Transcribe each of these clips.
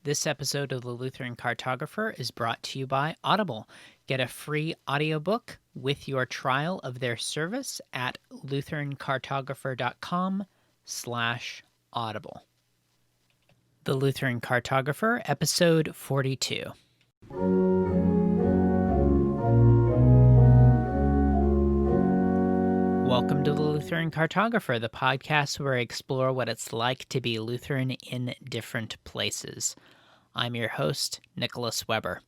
This episode of the Lutheran Cartographer is brought to you by Audible. Get a free audiobook with your trial of their service at lutherancartographer.com/audible. The Lutheran Cartographer, episode 42. Welcome to the Lutheran Cartographer, the podcast where I explore what it's like to be Lutheran in different places. I'm your host, Nicholas Weber.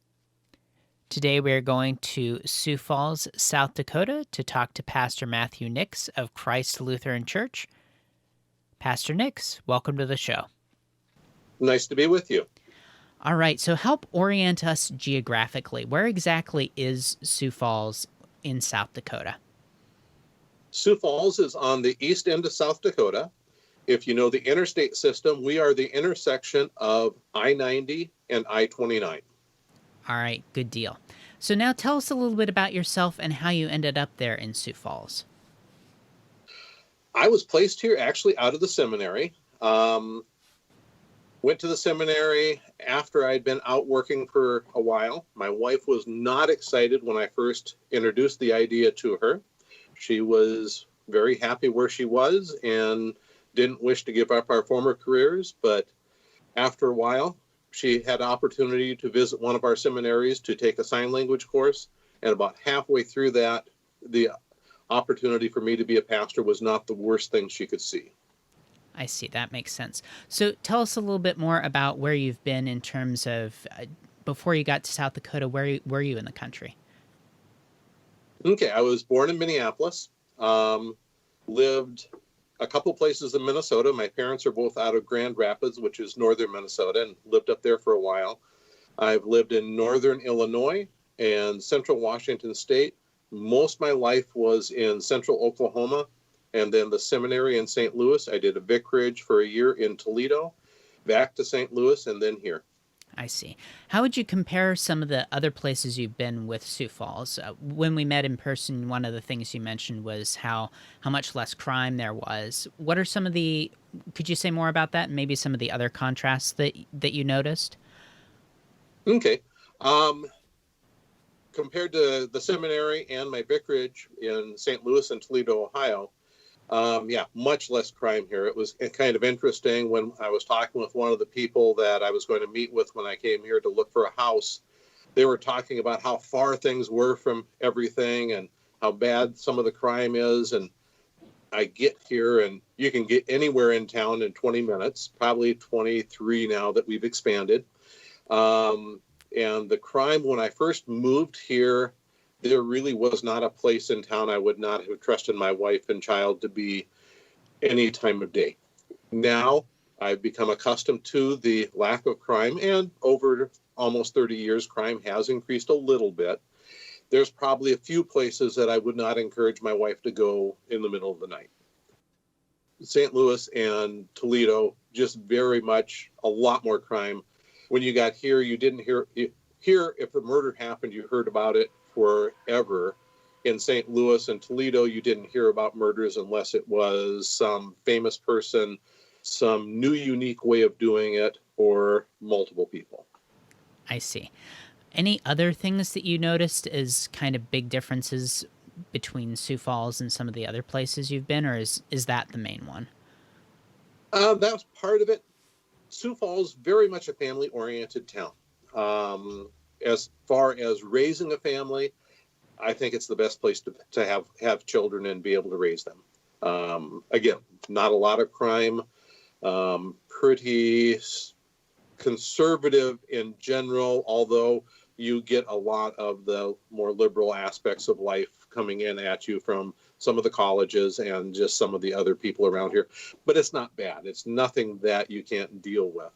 Today we are going to Sioux Falls, South Dakota to talk to Pastor Matthew Nix of Christ Lutheran Church. Pastor Nix, welcome to the show. Nice to be with you. All right, so help orient us geographically. Where exactly is Sioux Falls in South Dakota? Sioux Falls is on the east end of South Dakota. If you know the interstate system, we are the intersection of I-90 and I-29. All right, good deal. So now tell us a little bit about yourself and how you ended up there in Sioux Falls. I was placed here actually out of the seminary. Went to the seminary after I'd been out working for a while. My wife was not excited when I first introduced the idea to her. She was very happy where she was and didn't wish to give up our former careers. But after a while, she had opportunity to visit one of our seminaries to take a sign language course. And about halfway through that, the opportunity for me to be a pastor was not the worst thing she could see. I see. That makes sense. So tell us a little bit more about where you've been in terms of, before you got to South Dakota, where were you in the country? Okay, I was born in Minneapolis, lived a couple places in Minnesota. My parents are both out of Grand Rapids, which is northern Minnesota, and lived up there for a while. I've lived in northern Illinois and central Washington State. Most of my life was in central Oklahoma, and then the seminary in St. Louis. I did a vicarage for a year in Toledo, back to St. Louis, and then here. I see. How would you compare some of the other places you've been with Sioux Falls? When we met in person, one of the things you mentioned was how much less crime there was. What are some of the, could you say more about that and maybe some of the other contrasts that you noticed? Okay. Compared to the seminary and my vicarage in St. Louis and Toledo, Ohio, much less crime here. It was kind of interesting when I was talking with one of the people that I was going to meet with when I came here to look for a house. They were talking about how far things were from everything and how bad some of the crime is. And I get here and you can get anywhere in town in 20 minutes, probably 23 now that we've expanded. And the crime, when I first moved here, there really was not a place in town I would not have trusted my wife and child to be any time of day. Now I've become accustomed to the lack of crime, and over almost 30 years, crime has increased a little bit. There's probably a few places that I would not encourage my wife to go in the middle of the night. St. Louis and Toledo, just very much a lot more crime. When you got here, you didn't hear if the murder happened, you heard about it forever. In St. Louis and Toledo, you didn't hear about murders unless it was some famous person, some new unique way of doing it, or multiple people. I see. Any other things that you noticed as kind of big differences between Sioux Falls and some of the other places you've been, or is that the main one? That was part of it. Sioux Falls, very much a family-oriented town. As far as raising a family, I think it's the best place to have children and be able to raise them. Again, not a lot of crime, pretty conservative in general, although you get a lot of the more liberal aspects of life coming in at you from some of the colleges and just some of the other people around here. But it's not bad. It's nothing that you can't deal with.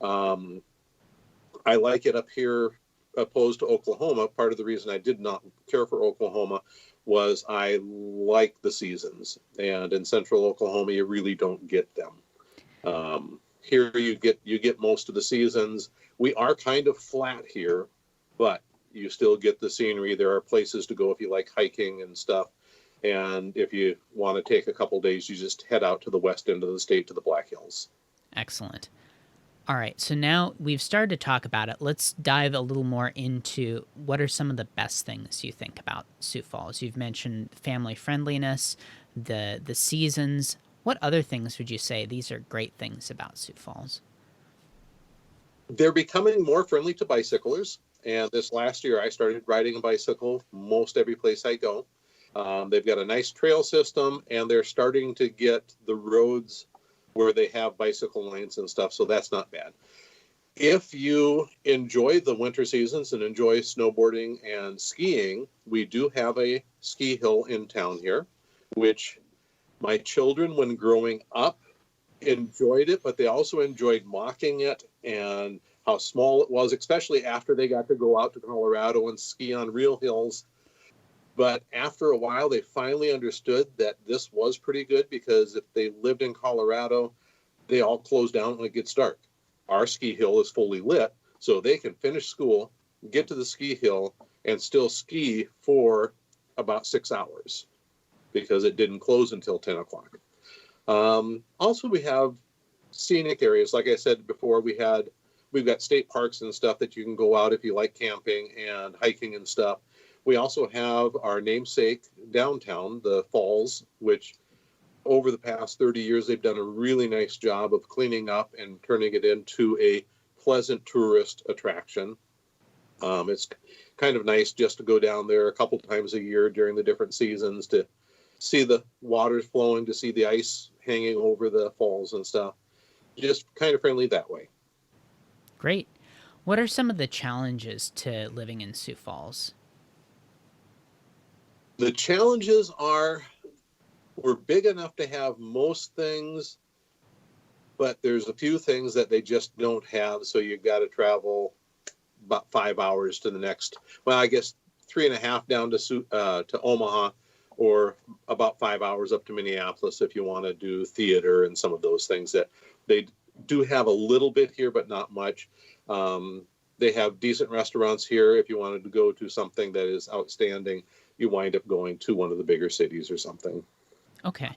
I like it up here opposed to Oklahoma. Part of the reason I did not care for Oklahoma was I like the seasons. And in central Oklahoma, you really don't get them. Here you get most of the seasons. We are kind of flat here, but you still get the scenery. There are places to go if you like hiking and stuff. And if you want to take a couple days, you just head out to the west end of the state to the Black Hills. Excellent. All right, so now we've started to talk about it. Let's dive a little more into what are some of the best things you think about Sioux Falls. You've mentioned family friendliness, the seasons. What other things would you say these are great things about Sioux Falls? They're becoming more friendly to bicyclers. And this last year, I started riding a bicycle most every place I go. They've got a nice trail system, and they're starting to get the roads where they have bicycle lanes and stuff, so that's not bad. If you enjoy the winter seasons and enjoy snowboarding and skiing, we do have a ski hill in town here, which my children, when growing up, enjoyed it, but they also enjoyed mocking it and how small it was, especially after they got to go out to Colorado and ski on real hills. But after a while, they finally understood that this was pretty good, because if they lived in Colorado, they all close down when it gets dark. Our ski hill is fully lit, so they can finish school, get to the ski hill, and still ski for about 6 hours because it didn't close until 10 o'clock. Also, we have scenic areas. Like I said before, we've got state parks and stuff that you can go out if you like camping and hiking and stuff. We also have our namesake downtown, the Falls, which over the past 30 years, they've done a really nice job of cleaning up and turning it into a pleasant tourist attraction. It's kind of nice just to go down there a couple times a year during the different seasons to see the waters flowing, to see the ice hanging over the falls and stuff. Just kind of friendly that way. Great. What are some of the challenges to living in Sioux Falls? The challenges are, we're big enough to have most things, but there's a few things that they just don't have. So you've got to travel about 5 hours to the next, well, I guess 3.5 down to Omaha, or about 5 hours up to Minneapolis if you want to do theater and some of those things that they do have a little bit here, but not much. They have decent restaurants here. If you wanted to go to something that is outstanding, you wind up going to one of the bigger cities or something. Okay.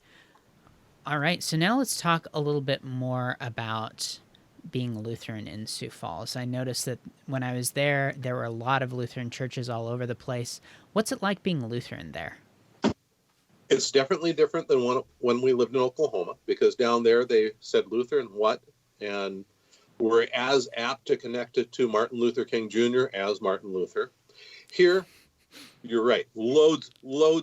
All right. So now let's talk a little bit more about being Lutheran in Sioux Falls. I noticed that when I was there were a lot of Lutheran churches all over the place. What's it like being Lutheran there? It's definitely different than when we lived in Oklahoma, because down there they said Lutheran what? And we're as apt to connect it to Martin Luther King Jr. as Martin Luther. Here, you're right, loads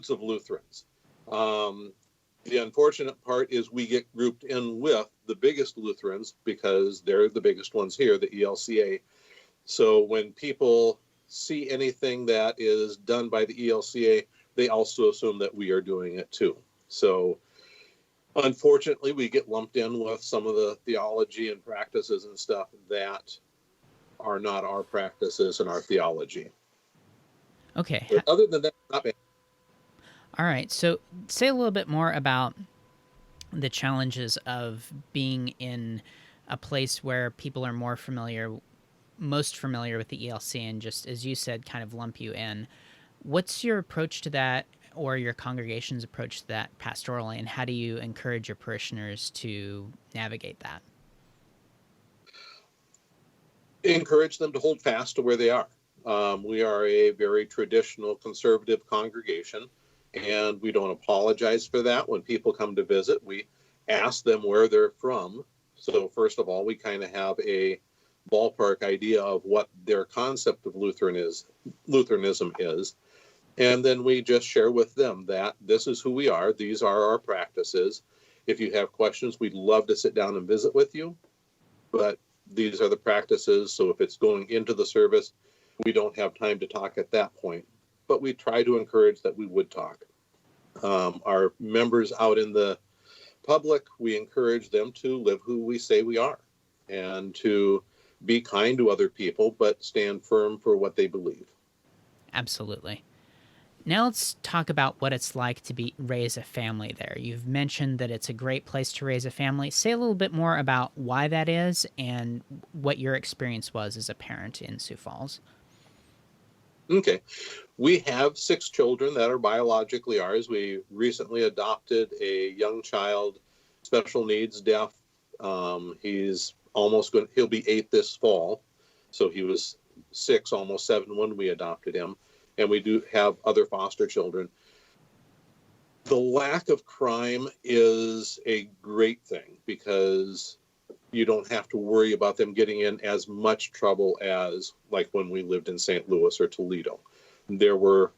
of Lutherans. The unfortunate part is we get grouped in with the biggest Lutherans because they're the biggest ones here, the ELCA. So when people see anything that is done by the ELCA, they also assume that we are doing it too. So unfortunately, we get lumped in with some of the theology and practices and stuff that are not our practices and our theology. Okay. But other than that, not bad. All right. So say a little bit more about the challenges of being in a place where people are most familiar with the ELC, and just, as you said, kind of lump you in. What's your approach to that, or your congregation's approach to that pastorally, and how do you encourage your parishioners to navigate that? Encourage them to hold fast to where they are. We are a very traditional conservative congregation, and we don't apologize for that. When people come to visit, we ask them where they're from. So first of all, we kind of have a ballpark idea of what their concept of Lutheranism is. And then we just share with them that this is who we are. These are our practices. If you have questions, we'd love to sit down and visit with you. But these are the practices. So if it's going into the service, we don't have time to talk at that point. But we try to encourage that we would talk. Our members out in the public, we encourage them to live who we say we are and to be kind to other people, but stand firm for what they believe. Absolutely. Now let's talk about what it's like to raise a family there. You've mentioned that it's a great place to raise a family. Say a little bit more about why that is and what your experience was as a parent in Sioux Falls. Okay. We have 6 children that are biologically ours. We recently adopted a young child, special needs, deaf. He's he'll be 8 this fall. So he was 6, almost 7 when we adopted him. And we do have other foster children. The lack of crime is a great thing because you don't have to worry about them getting in as much trouble as like when we lived in St. Louis or Toledo. There were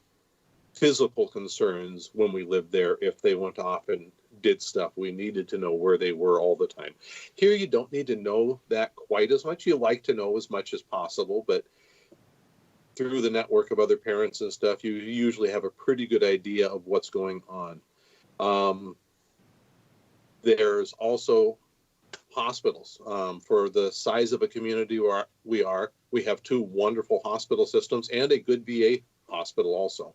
physical concerns when we lived there. If they went off and did stuff, we needed to know where they were all the time. Here, you don't need to know that quite as much. You like to know as much as possible, but through the network of other parents and stuff, you usually have a pretty good idea of what's going on. There's also hospitals. For the size of a community where we have 2 wonderful hospital systems and a good VA hospital also.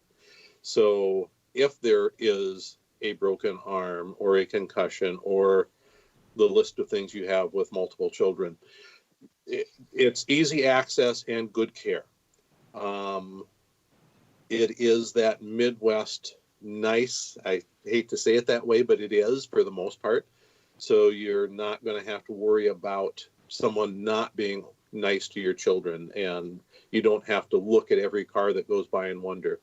So if there is a broken arm or a concussion or the list of things you have with multiple children, it's easy access and good care. It is that Midwest nice, I hate to say it that way, but it is for the most part. So you're not going to have to worry about someone not being nice to your children, and you don't have to look at every car that goes by and wonder.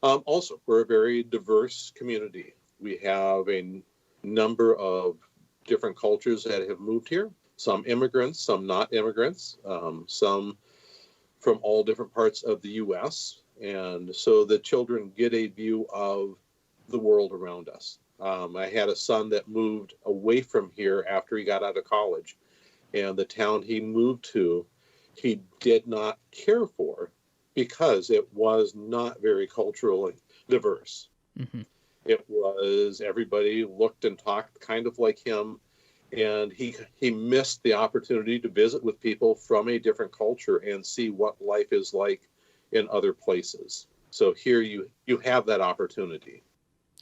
Also, we're a very diverse community. We have a number of different cultures that have moved here, some immigrants, some not immigrants, some from all different parts of the U.S. And so the children get a view of the world around us. I had a son that moved away from here after he got out of college, and the town he moved to, he did not care for because it was not very culturally diverse. Mm-hmm. It was, everybody looked and talked kind of like him, and he missed the opportunity to visit with people from a different culture and see what life is like in other places. So here you have that opportunity.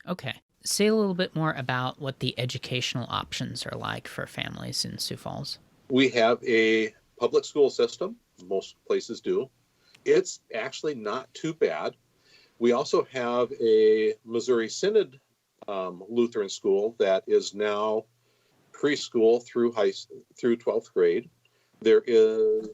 Okay. Say a little bit more about what the educational options are like for families in Sioux Falls. We have a public school system. Most places do. It's actually not too bad. We also have a Missouri Synod Lutheran school that is now preschool through 12th grade. There is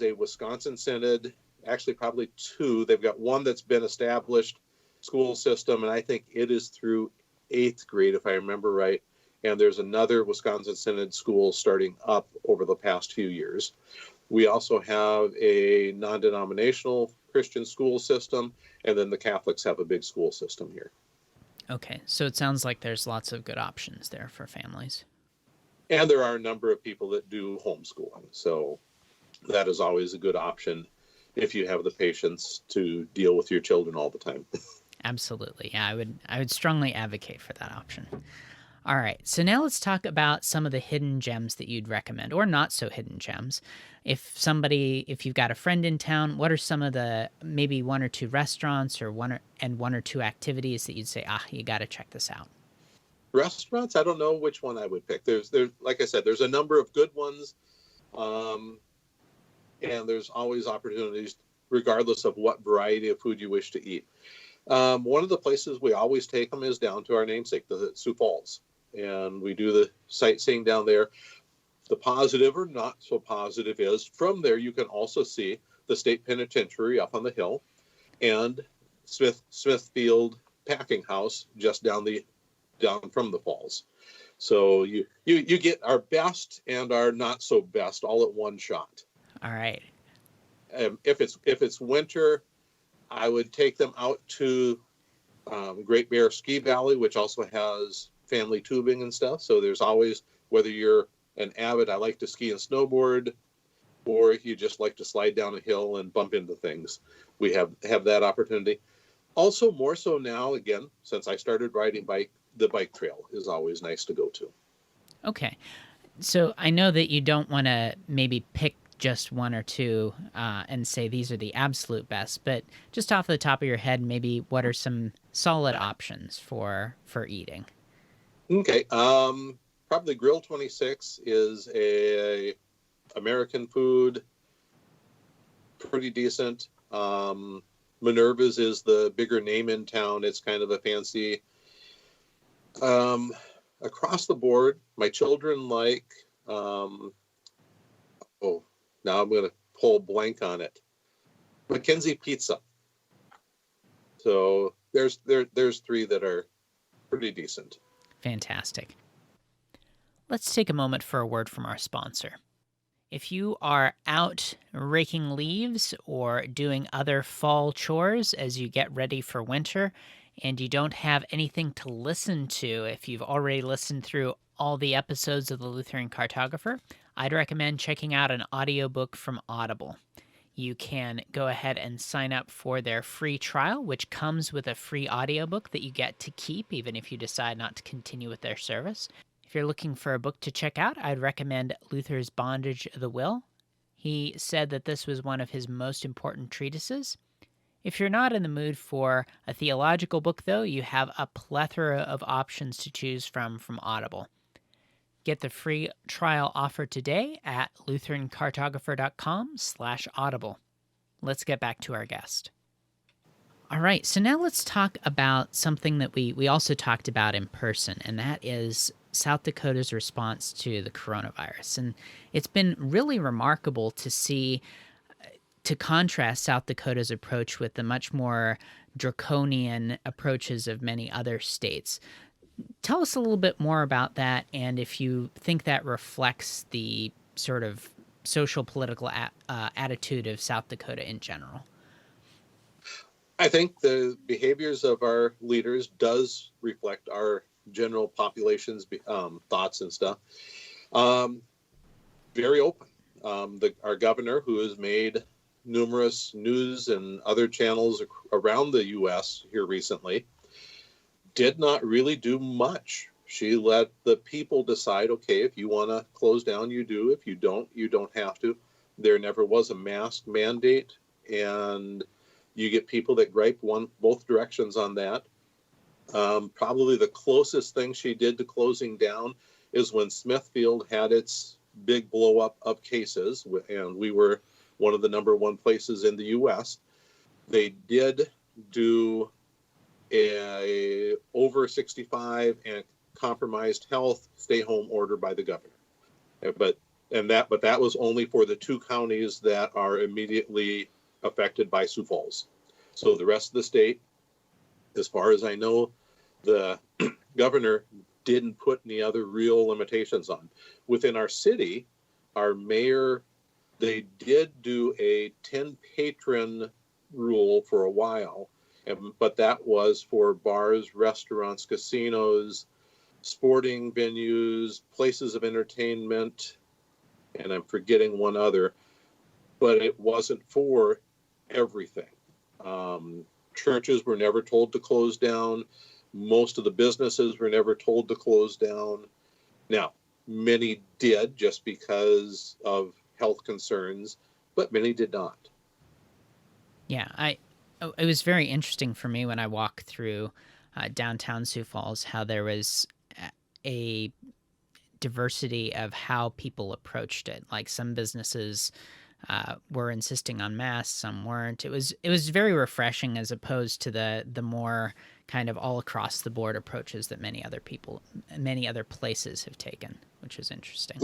a Wisconsin Synod, actually probably 2. They've got one that's been established school system, and I think it is through 8th grade, if I remember right. And there's another Wisconsin Synod school starting up over the past few years. We also have a non-denominational Christian school system, and then the Catholics have a big school system here. Okay, so it sounds like there's lots of good options there for families. And there are a number of people that do homeschooling, so that is always a good option if you have the patience to deal with your children all the time. Absolutely. Yeah, I would strongly advocate for that option. All right, so now let's talk about some of the hidden gems that you'd recommend, or not so hidden gems. If you've got a friend in town, what are some of the maybe 1 or 2 restaurants or 1 or 2 activities that you'd say, you got to check this out? Restaurants, I don't know which one I would pick. There's like I said, there's a number of good ones, and there's always opportunities regardless of what variety of food you wish to eat. One of the places we always take them is down to our namesake, the Sioux Falls, and we do the sightseeing down there. The positive or not so positive is from there you can also see the state penitentiary up on the hill and Smithfield Packing House just down from the falls. So you get our best and our not so best all at one shot. All right. If it's winter, I would take them out to Great Bear Ski Valley, which also has family tubing and stuff. So there's always, whether you're an avid, I like to ski and snowboard, or you just like to slide down a hill and bump into things, we have that opportunity. Also, more so now, again, since I started riding bike, the bike trail is always nice to go to. Okay. So I know that you don't want to maybe pick just 1 or 2 and say these are the absolute best, but just off the top of your head, maybe what are some solid options for eating? Okay. Probably Grill 26 is a American food, pretty decent. Minerva's is the bigger name in town. It's kind of a fancy. Across the board, my children like now I'm going to pull a blank on it. Mackenzie Pizza. So there's three that are pretty decent. Fantastic. Let's take a moment for a word from our sponsor. If you are out raking leaves or doing other fall chores as you get ready for winter and you don't have anything to listen to, if you've already listened through all the episodes of the Lutheran Cartographer, I'd recommend checking out an audiobook from Audible. You can go ahead and sign up for their free trial, which comes with a free audiobook that you get to keep even if you decide not to continue with their service. If you're looking for a book to check out, I'd recommend Luther's Bondage of the Will. He said that this was one of his most important treatises. If you're not in the mood for a theological book, though, you have a plethora of options to choose from Audible. Get the free trial offer today at lutherancartographer.com/audible. Let's get back to our guest. All right, so now let's talk about something that we also talked about in person, and that is South Dakota's response to the coronavirus. And it's been really remarkable to see, to contrast South Dakota's approach with the much more draconian approaches of many other states. Tell us a little bit more about that, and if you think that reflects the sort of social political attitude of South Dakota in general. I think the behaviors of our leaders does reflect our general population's thoughts and stuff. Very open. Our governor, who has made numerous news and other channels around the U.S. here recently, did not really do much. She let the people decide, okay, if you want to close down, you do. If you don't have to. There never was a mask mandate, and you get people that gripe both directions on that. Probably the closest thing she did to closing down is when Smithfield had its big blow up of cases, and we were one of the number one places in the U.S. They did do a over 65 and compromised health stay home order by the governor. But that was only for the two counties that are immediately affected by Sioux Falls. So the rest of the state, as far as I know, the governor didn't put any other real limitations on. Within our city, our mayor, they did do a 10 patron rule for a while, but that was for bars, restaurants, casinos, sporting venues, places of entertainment, and I'm forgetting one other, but it wasn't for everything. Churches were never told to close down. Most of the businesses were never told to close down. Now, many did just because of health concerns, but many did not. Yeah, it was very interesting for me when I walked through downtown Sioux Falls, how there was a diversity of how people approached it. Like some businesses were insisting on masks, some weren't. It was very refreshing as opposed to the more kind of all across the board approaches that many other places have taken, which is interesting.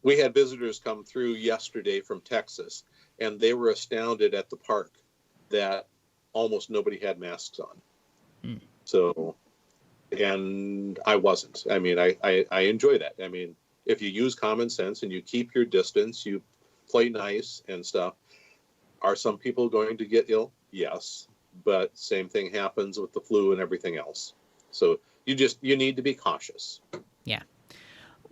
We had visitors come through yesterday from Texas, and they were astounded at the park that almost nobody had masks on. Mm. So, and I wasn't. I mean, I enjoy that. I mean, if you use common sense and you keep your distance, you play nice and stuff. Are some people going to get ill? Yes. But same thing happens with the flu and everything else. So you need to be cautious. Yeah.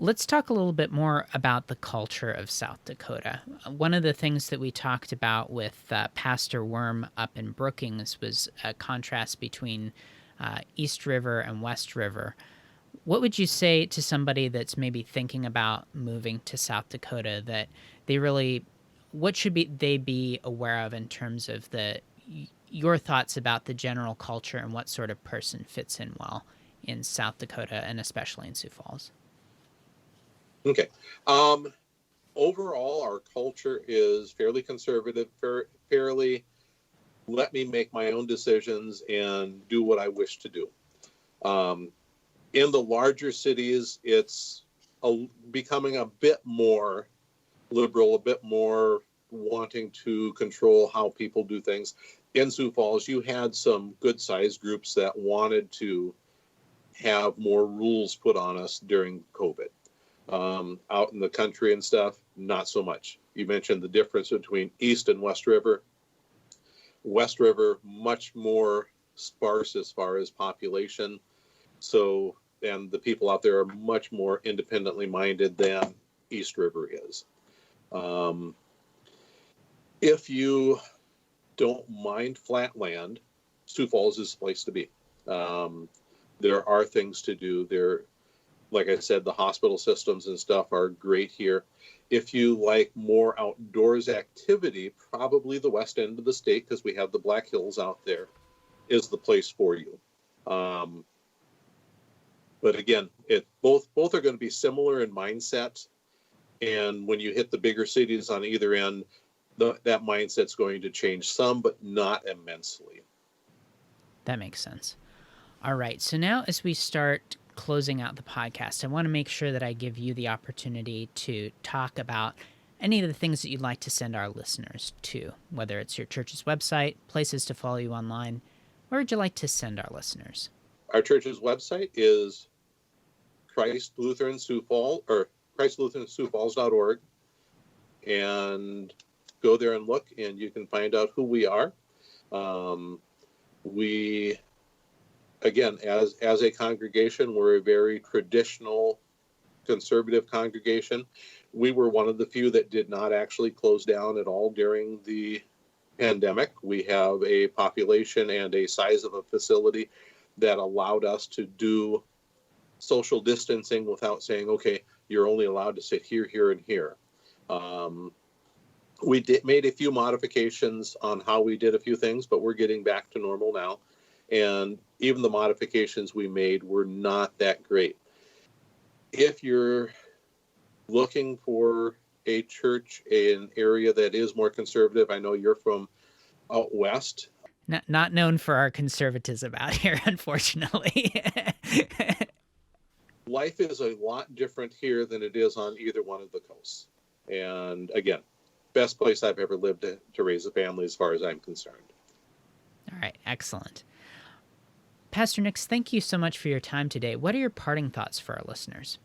Let's talk a little bit more about the culture of South Dakota. One of the things that we talked about with Pastor Worm up in Brookings was a contrast between East River and West River. What would you say to somebody that's maybe thinking about moving to South Dakota that what should they be aware of in terms of your thoughts about the general culture and what sort of person fits in well in South Dakota and especially in Sioux Falls? Okay. Overall, our culture is fairly conservative, fairly let me make my own decisions and do what I wish to do. In the larger cities, it's becoming a bit more liberal, a bit more wanting to control how people do things. In Sioux Falls, you had some good-sized groups that wanted to have more rules put on us during COVID. Out in the country and stuff, not so much. You mentioned the difference between East and West River. West River, much more sparse as far as population. So, and the people out there are much more independently minded than East River is. If you don't mind flat land, Sioux Falls is the place to be. There are things to do there. Like I said, the hospital systems and stuff are great here. If you like more outdoors activity, probably the west end of the state, because we have the Black Hills out there, is the place for you. But again, both are going to be similar in mindset. And when you hit the bigger cities on either end, that mindset's going to change some, but not immensely. That makes sense. All right. So now as we start closing out the podcast, I want to make sure that I give you the opportunity to talk about any of the things that you'd like to send our listeners to, whether it's your church's website, places to follow you online. Where would you like to send our listeners? Our church's website is ChristLutheranSiouxFalls.org, and go there and look, and you can find out who we are. We, again, as a congregation, we're a very traditional, conservative congregation. We were one of the few that did not actually close down at all during the pandemic. We have a population and a size of a facility that allowed us to do social distancing without saying, okay, you're only allowed to sit here, here, and here. We made a few modifications on how we did a few things, but we're getting back to normal now. And even the modifications we made were not that great. If you're looking for a church in an area that is more conservative, I know you're from out west. Not known for our conservatism out here, unfortunately. Life is a lot different here than it is on either one of the coasts. And again, best place I've ever lived to raise a family as far as I'm concerned. All right, excellent. Pastor Nix, thank you so much for your time today. What are your parting thoughts for our listeners?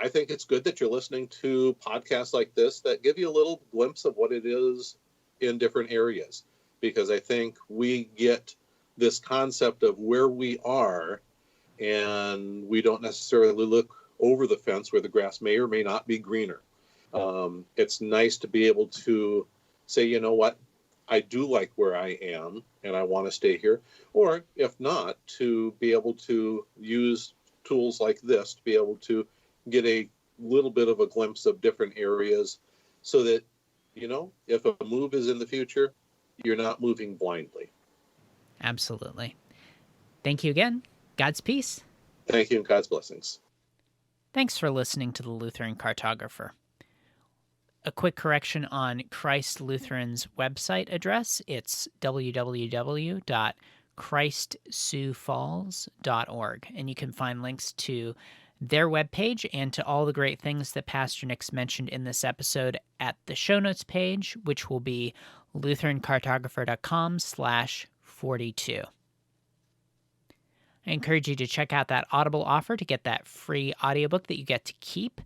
I think it's good that you're listening to podcasts like this that give you a little glimpse of what it is in different areas, because I think we get this concept of where we are, and we don't necessarily look over the fence where the grass may or may not be greener. It's nice to be able to say, you know what, I do like where I am and I want to stay here. Or if not, to be able to use tools like this to be able to get a little bit of a glimpse of different areas so that, you know, if a move is in the future, you're not moving blindly. Absolutely. Thank you again. God's peace. Thank you, and God's blessings. Thanks for listening to the Lutheran Cartographer. A quick correction on Christ Lutheran's website address. It's www.ChristSiouxFalls.org, and you can find links to their webpage and to all the great things that Pastor Nix mentioned in this episode at the show notes page, which will be lutherancartographer.com/42. I encourage you to check out that Audible offer to get that free audiobook that you get to keep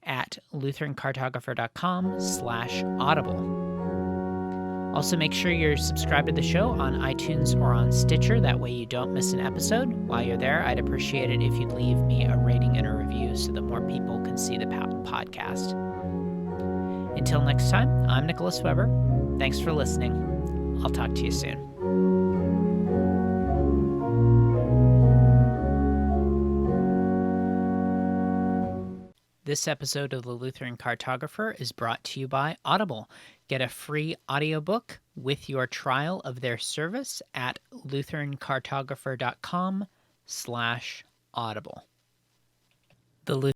at lutherancartographer.com/audible. Also, make sure you're subscribed to the show on iTunes or on Stitcher. That way you don't miss an episode. While you're there, I'd appreciate it if you'd leave me a rating and a review so that more people can see the podcast. Until next time, I'm Nicholas Weber. Thanks for listening. I'll talk to you soon. This episode of the Lutheran Cartographer is brought to you by Audible. Get a free audiobook with your trial of their service at lutherancartographer.com/audible. The